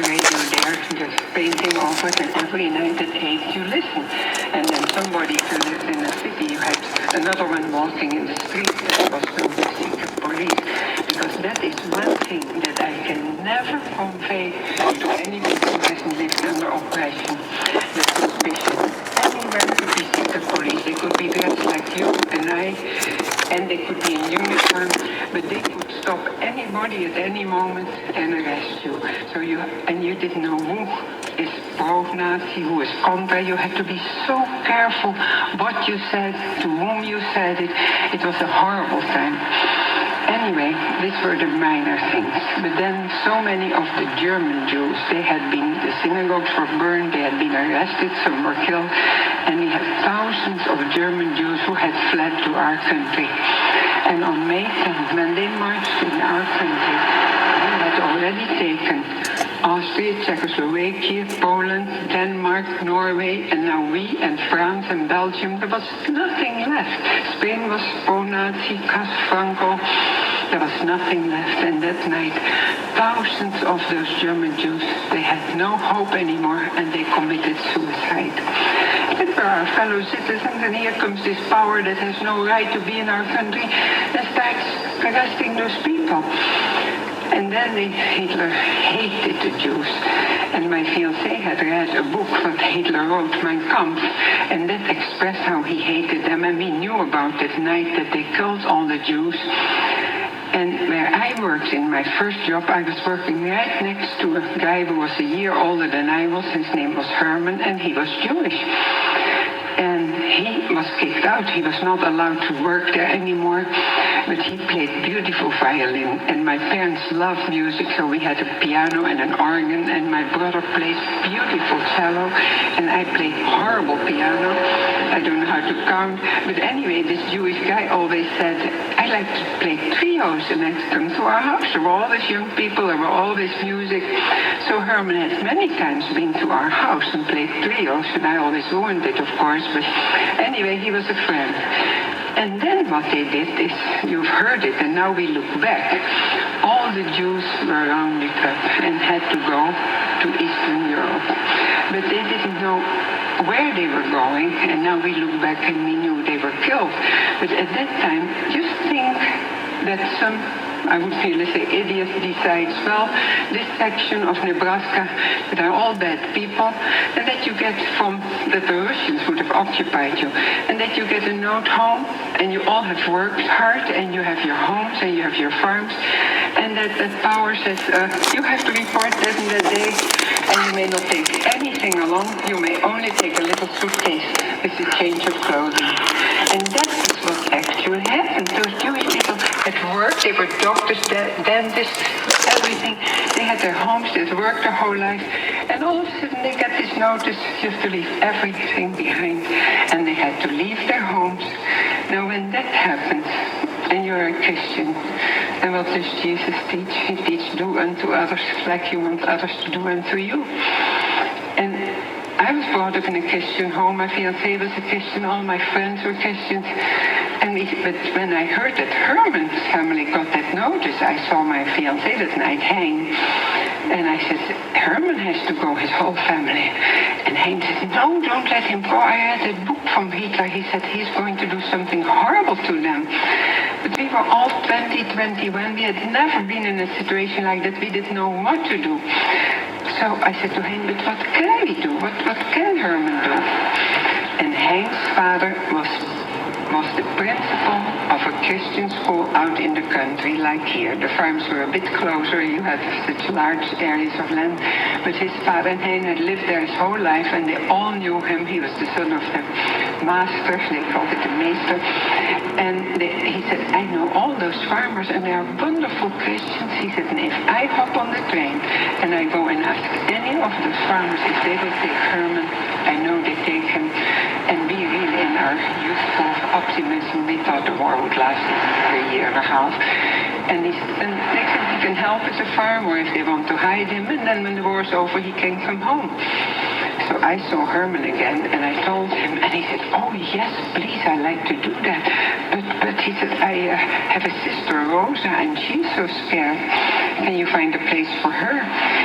radio there, just painting off it, and every night at 8 you listen. And then somebody who lived in the city, you had another one walking in the street, there was no secret police. Because that is one thing that I can never convey to anyone who hasn't lived under oppression, the suspicion. Anywhere could be secret police, they could be dressed like you and I, and they could be in uniform, but they could stop anybody at any moment and arrest you. So you didn't know who is pro-Nazi, who is contra. You had to be so careful what you said, to whom you said it. It was a horrible time. Anyway, these were the minor things. But then so many of the German Jews, the synagogues were burned, they had been arrested, some were killed, and we had thousands of German Jews who had fled to our country. And on May 10th, when they marched in our country, we had already taken Austria, Czechoslovakia, Poland, Denmark, Norway, and now we and France and Belgium. There was nothing left. Spain was pro-Nazi, Cas Franco. There was nothing left. And that night, thousands of those German Jews, they had no hope anymore, and they committed suicide. And for our fellow citizens, and here comes this power that has no right to be in our country and starts arresting those people. And then Hitler hated the Jews. And my fiancé had read a book that Hitler wrote, Mein Kampf, and that expressed how he hated them. And we knew about that night that they killed all the Jews. And where I worked in my first job, I was working right next to a guy who was a year older than I was. His name was Herman, and he was Jewish. And he was kicked out. He was not allowed to work there anymore. But he played beautiful violin. And my parents loved music, so we had a piano and an organ. And my brother played beautiful cello. And I played horrible piano. I don't know how to count. But anyway, this Jewish guy always said, I like to play trios. And I'd come to our house. There were always young people. There were always music. So Herman had many times been to our house and played trios. And I always ruined it, of course. But anyway, he was a friend. And then what they did is, you've heard it, and now we look back. All the Jews were rounded up and had to go to Eastern Europe. But they didn't know where they were going, and now we look back and we knew they were killed. But at that time, just think that some, I would say, let's say, idiot decides, well, this section of Nebraska, that are all bad people, and that you get that the Russians would have occupied you, and that you get a note home, and you all have worked hard, and you have your homes, and you have your farms, and that power says, you have to report that in that day, and you may not take anything along, you may only take a little suitcase with a change of clothing. And that is what actually happened. Those Jewish people had worked, they were doctors, dentists, everything. They had their homes, they had worked their whole life, and all of a sudden they got this notice, you have to leave everything behind. And they had to leave their homes. Now when that happens, and you're a Christian, and what does Jesus teach? He teaches, do unto others like you want others to do unto you. And I was brought up in a Christian home. My fiancé was a Christian. All my friends were Christians. But when I heard that Herman's family got that notice, I saw my fiancé that night hang. And I said, Herman has to go, his whole family. And Hein said, no, don't let him go. I read that book from Hitler. He said he's going to do something horrible to them. But we were all 20, 21. We had never been in a situation like that. We didn't know what to do. So I said to Hein, but what can we do? What can Herman do? And Hein's father was the principal of a Christian school out in the country, like here. The farms were a bit closer. You had such large areas of land. But his father and Hein had lived there his whole life, and they all knew him. He was the son of the master. They called it the meester. And he said, I know all those farmers, and they are wonderful Christians. He said, and if I hop on the train and I go and ask any of those farmers if they will take Herman, I know they take him. And we really, in our youthful optimism, we thought the war would last for a year and a half. And he said, and next time he can help as a farmer if they want to hide him, and then when the war is over, he can come home. So I saw Herman again, and I told him, and he said, oh yes, please, I like to do that. But he said, I have a sister, Rosa, and she's so scared. can you find a place for her?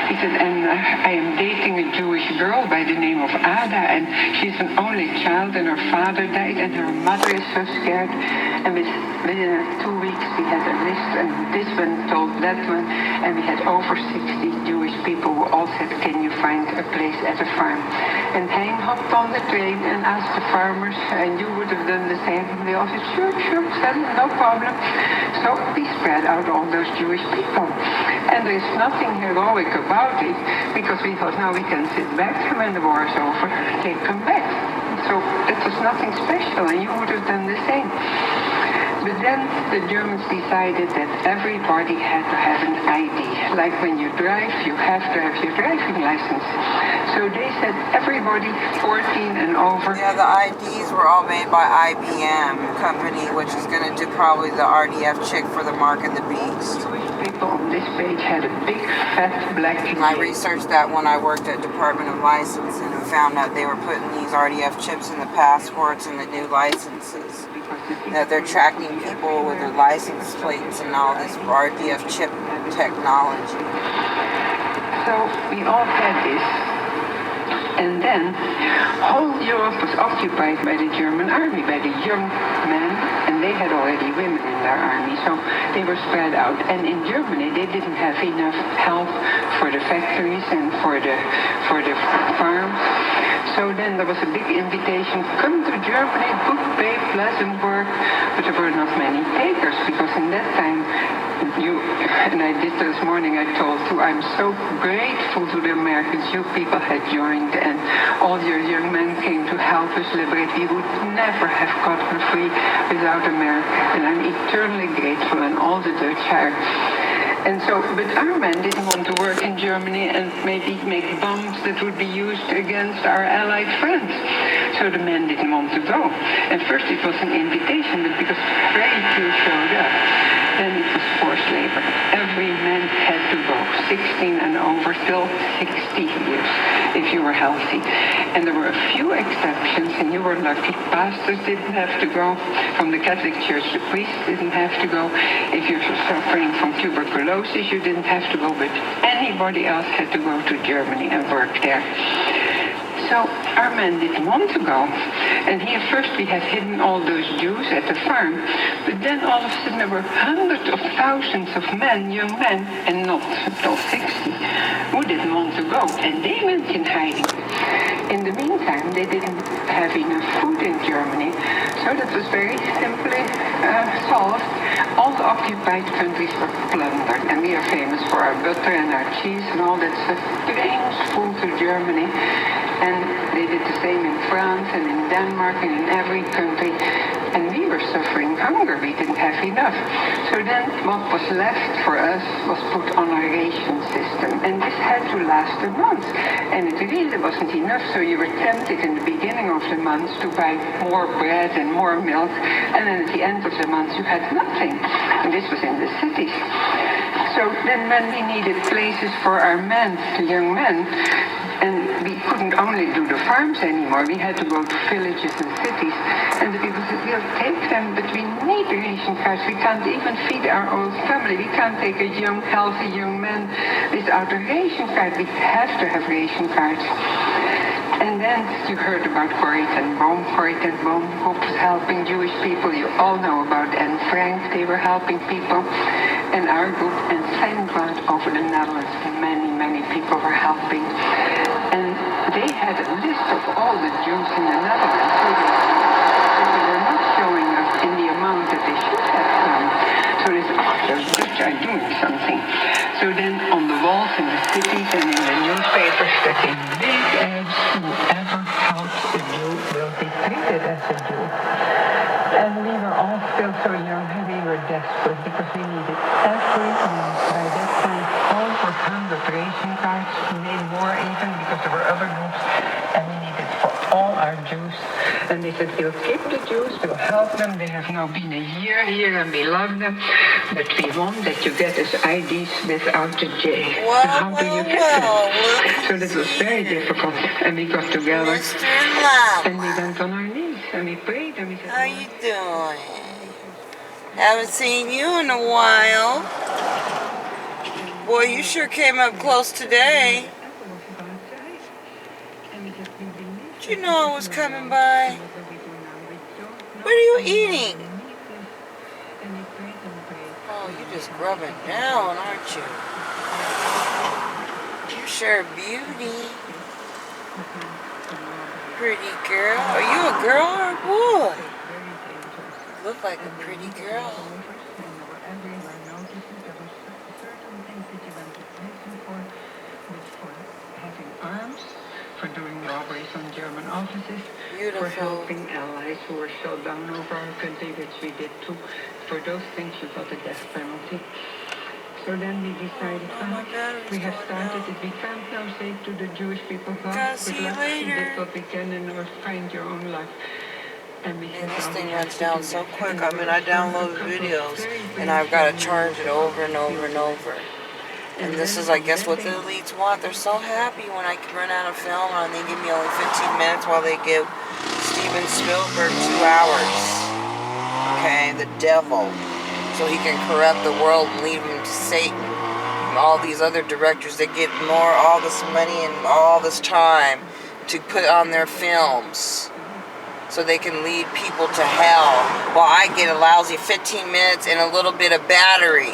He said, and I am dating a Jewish girl by the name of Ada, and she's an only child, and her father died, and her mother is so scared. And within 2 weeks, we had a list, and this one told that one, and we had over 60 Jewish people who all said, can you find a place at a farm? And Hein hopped on the train and asked the farmers, and you would have done the same. They all said, sure, son, no problem. So we spread out all those Jewish people. And there's nothing heroic about it, because we thought, now we can sit back, and when the war is over, take them back. So it was nothing special, and you would have done the same. But then the Germans decided that everybody had to have an ID. Like when you drive, you have to have your driving license. So they said everybody 14 and over. Yeah, the IDs were all made by IBM company, which is going to do probably the RDF chick for the Mark and the Beast. People on this page had a big, fat, black... I researched that when I worked at Department of Licensing and found out they were putting these RDF chips in the passports and the new licenses. That they're tracking people with their license plates and all this RDF chip technology. So we all had this. And then whole Europe was occupied by the German army, by the young men, and they had already women in their army, so they were spread out. And in Germany, they didn't have enough help for the factories and for the farms. So then there was a big invitation, come to Germany, good pay, pleasant work, but there were not many takers, because in that time, and I did this morning, I told you, I'm so grateful to the Americans. You people had joined, and all your young men came to help us liberate. We would never have gotten free without America, and I'm eternally grateful, and all the Dutch are. And so, but our men didn't want to work in Germany and maybe make bombs that would be used against our allied friends. So the men didn't want to go. And first it was an invitation, but because very few showed up, then it was forced labor. Every man had to go, 16 and over, till 60 years, if you were healthy. And there were a few exceptions, and you were lucky. Pastors didn't have to go. From the Catholic Church, the priests didn't have to go. If you're suffering from tuberculosis, you didn't have to go, but anybody else had to go to Germany and work there. So our men didn't want to go. And here first we had hidden all those Jews at the farm, but then all of a sudden there were hundreds of thousands of men, young men, and not until 60, who didn't want to go, and they went in hiding. In the meantime, they didn't have enough food in Germany, so that was very simply solved. All the occupied countries were plundered, and we are famous for our butter and our cheese and all that stuff. Brings food to Germany, and they did the same in France and in Denmark and in every country. And we were suffering hunger. We didn't have enough. So then what was left for us was put on a ration system. And this had to last a month. And it really wasn't enough. So you were tempted in the beginning of the month to buy more bread and more milk. And then at the end of the month you had nothing. And this was in the cities. So then when we needed places for our men, the young men, and we couldn't only do the farms anymore, we had to go to villages and cities. And the people said, we'll take them, but we need ration cards. We can't even feed our own family. We can't take a young, healthy young man without a ration card. We have to have ration cards. And then you heard about Corrie ten Boom. Corrie ten Boom was helping Jewish people. You all know about Anne Frank. They were helping people. And our group, and thank God, over the Netherlands, many people were helping. And they had a list of all the Jews in the Netherlands. So they were not showing up in the amount that they should have done. So they said, oh, the Dutch are doing something. So then on the walls in the cities and in the newspapers, stuck in big ads, whoever helps a Jew will be treated as a Jew. And we were all still so young, and we were desperate because we needed every month. By that time, over 100 ration cards, maybe more even, because there were other groups, and we needed for all our Jews. And they said, we'll keep the Jews, we'll help them. They have now been a year here, and we love them. But we want that you get us IDs without the J. Well, How do you get them? So that was very difficult. And we got together, Mr. Lama, and we went on our knees, and we prayed, and we said, how you doing? Haven't seen you in a while. Boy, you sure came up close today. Did you know I was coming by? What are you eating? Oh, you just grubbing down, aren't you? You sure a beauty. Pretty girl. Are you a girl or a boy? You look like a pretty girl. For doing robberies on German offices, Beautiful. for helping allies who were shot down over our country, which we did too. For those things, you got the death penalty. So then we decided, we have started it. We can't now say to the Jewish people, God, see good you luck, later. you did what we can and or find your own life. And this thing runs down so quick. I mean, I downloaded videos and I've got to charge it over and over and over. And this is, I guess, what the elites want. They're so happy when I run out of film and they give me only 15 minutes while they give Steven Spielberg 2 hours. Okay, the devil. So he can corrupt the world and leave him to Satan. And all these other directors that get all this money and all this time to put on their films so they can lead people to hell, while I get a lousy 15 minutes and a little bit of battery.